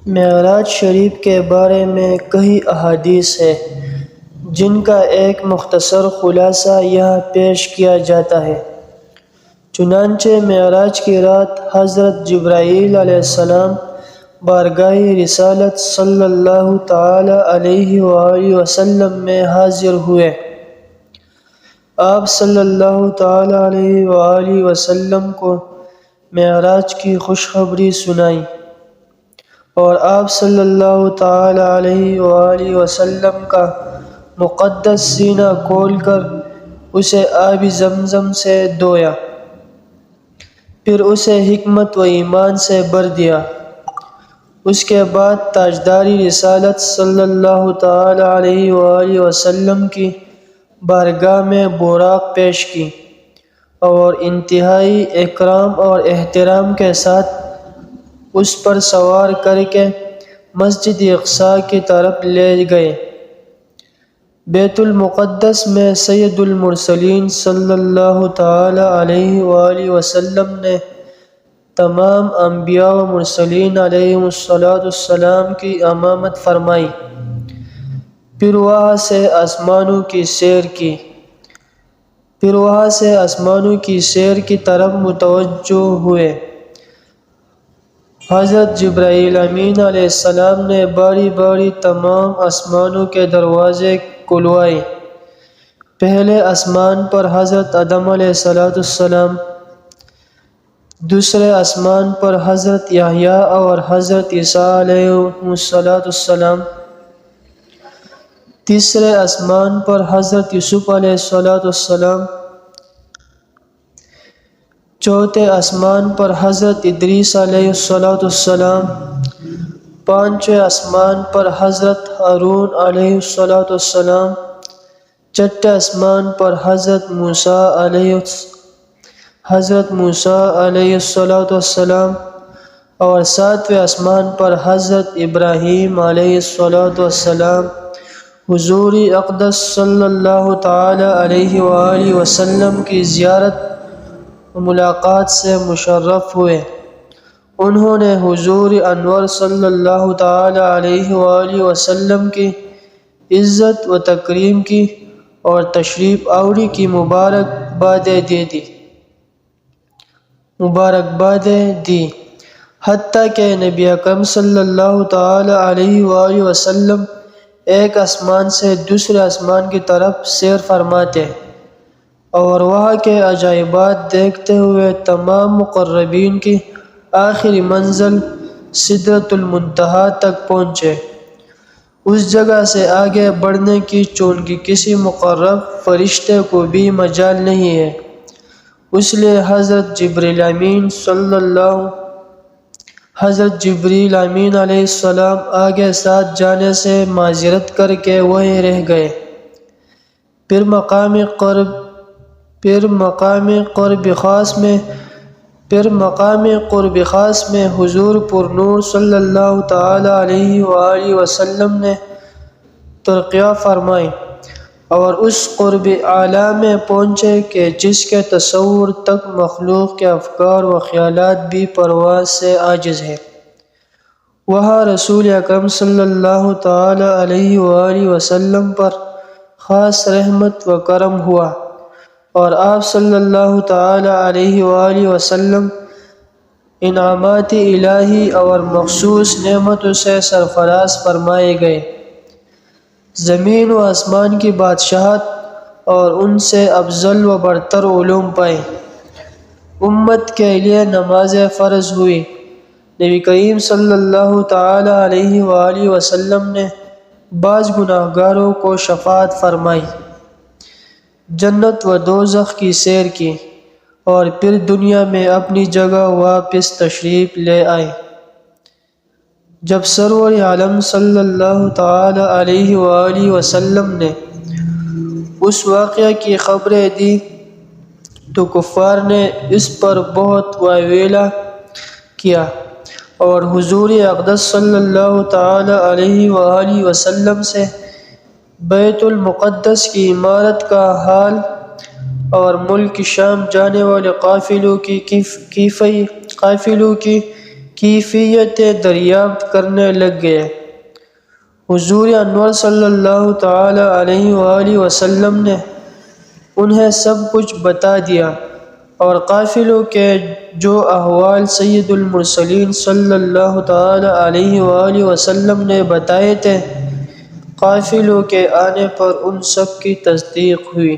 معراج شریف کے بارے میں کئی احادیث ہیں جن کا ایک مختصر خلاصہ یہاں پیش کیا جاتا ہے۔ چنانچہ معراج کی رات حضرت جبرائیل علیہ السلام بارگاہ رسالت صلی اللہ تعالی علیہ وآلہ وسلم میں حاضر ہوئے۔ آپ صلی اللہ تعالی علیہ وآلہ وسلم کو معراج کی خوشخبری سنائی اور آپ صلی اللہ تعالی علیہ وآلہ وسلم کا مقدس سینہ کھول کر اسے آب زمزم سے دھویا، پھر اسے حکمت و ایمان سے بھر دیا۔ اس کے بعد تاجداری رسالت صلی اللہ تعالی علیہ وآلہ وسلم کی بارگاہ میں براق پیش کی اور انتہائی اکرام اور احترام کے ساتھ اس پر سوار کر کے مسجد اقصیٰ کی طرف لے گئے۔ بیت المقدس میں سید المرسلین صلی اللہ تعالی علیہ وآلہ وسلم نے تمام انبیاء و مرسلین علیہم السلام کی امامت فرمائی، پھر وہاں سے آسمانوں کی سیر کی طرف متوجہ ہوئے۔ حضرت جبرائیل امین علیہ السلام نے باری باری تمام آسمانوں کے دروازے کھلوائے۔ پہلے آسمان پر حضرت آدم علیہ السلام، دوسرے آسمان پر حضرت یحییٰ اور حضرت عیسیٰ علیہ السلام، تیسرے آسمان پر حضرت یوسف علیہ السلام، چوتھے آسمان پر حضرت ادریس علیہ السلام، پانچویں آسمان پر حضرت ہارون علیہ السلام، چھٹے آسمان پر حضرت موسیٰ علیہ السلام اور ساتویں آسمان پر حضرت ابراہیم علیہ السلام حضور اقدس صلی اللہ تعالی علیہ وآلہ وسلم کی زیارت و ملاقات سے مشرف ہوئے۔ انہوں نے حضور انور صلی اللہ تعالی علیہ وآلہ وسلم کی عزت و تکریم کی اور تشریف آوری کی مبارکبادیں دی، حتیٰ کہ نبی اکرم صلی اللہ تعالی علیہ وآلہ وسلم ایک آسمان سے دوسرے آسمان کی طرف سیر فرماتے اور وہاں کے عجائبات دیکھتے ہوئے تمام مقربین کی آخری منزل سدرۃ المنتہا تک پہنچے۔ اس جگہ سے آگے بڑھنے کی چونکہ کسی مقرب فرشتے کو بھی مجال نہیں ہے، اس لیے حضرت جبریل امین علیہ السلام آگے ساتھ جانے سے معذرت کر کے وہیں رہ گئے۔ پھر مقام قرب خاص میں حضور پر نور صلی اللہ تعالی علیہ وآلہ وسلم نے ترقیہ فرمائی اور اس قرب اعلیٰ میں پہنچے کہ جس کے تصور تک مخلوق کے افکار و خیالات بھی پرواز سے عاجز ہیں۔ وہاں رسول اکرم صلی اللہ تعالی علیہ وآلہ وسلم پر خاص رحمت و کرم ہوا اور آپ صلی اللہ تعالی علیہ وآلہ وسلم انعامات الہی اور مخصوص نعمتوں سے سرفراز فرمائے گئے۔ زمین و آسمان کی بادشاہت اور ان سے افضل و برتر علوم پائے۔ امت کے لیے نمازیں فرض ہوئی۔ نبی کریم صلی اللہ تعالی علیہ وآلہ وسلم نے بعض گناہگاروں کو شفاعت فرمائی، جنت و دوزخ کی سیر کی اور پھر دنیا میں اپنی جگہ واپس تشریف لے آئے۔ جب سرور عالم صلی اللہ تعالی علیہ وآلہ وسلم نے اس واقعہ کی خبریں دی تو کفار نے اس پر بہت واویلا کیا اور حضور اقدس صلی اللہ تعالی علیہ وآلہ وسلم سے بیت المقدس کی عمارت کا حال اور ملک شام جانے والے قافلوں کی کیفیتیں دریافت کرنے لگ گئے۔ حضور انور صلی اللہ تعالی علیہ وآلہ وسلم نے انہیں سب کچھ بتا دیا اور قافلوں کے جو احوال سید المرسلین صلی اللہ تعالی علیہ وآلہ وسلم نے بتائے تھے، قافلوں کے آنے پر ان سب کی تصدیق ہوئی۔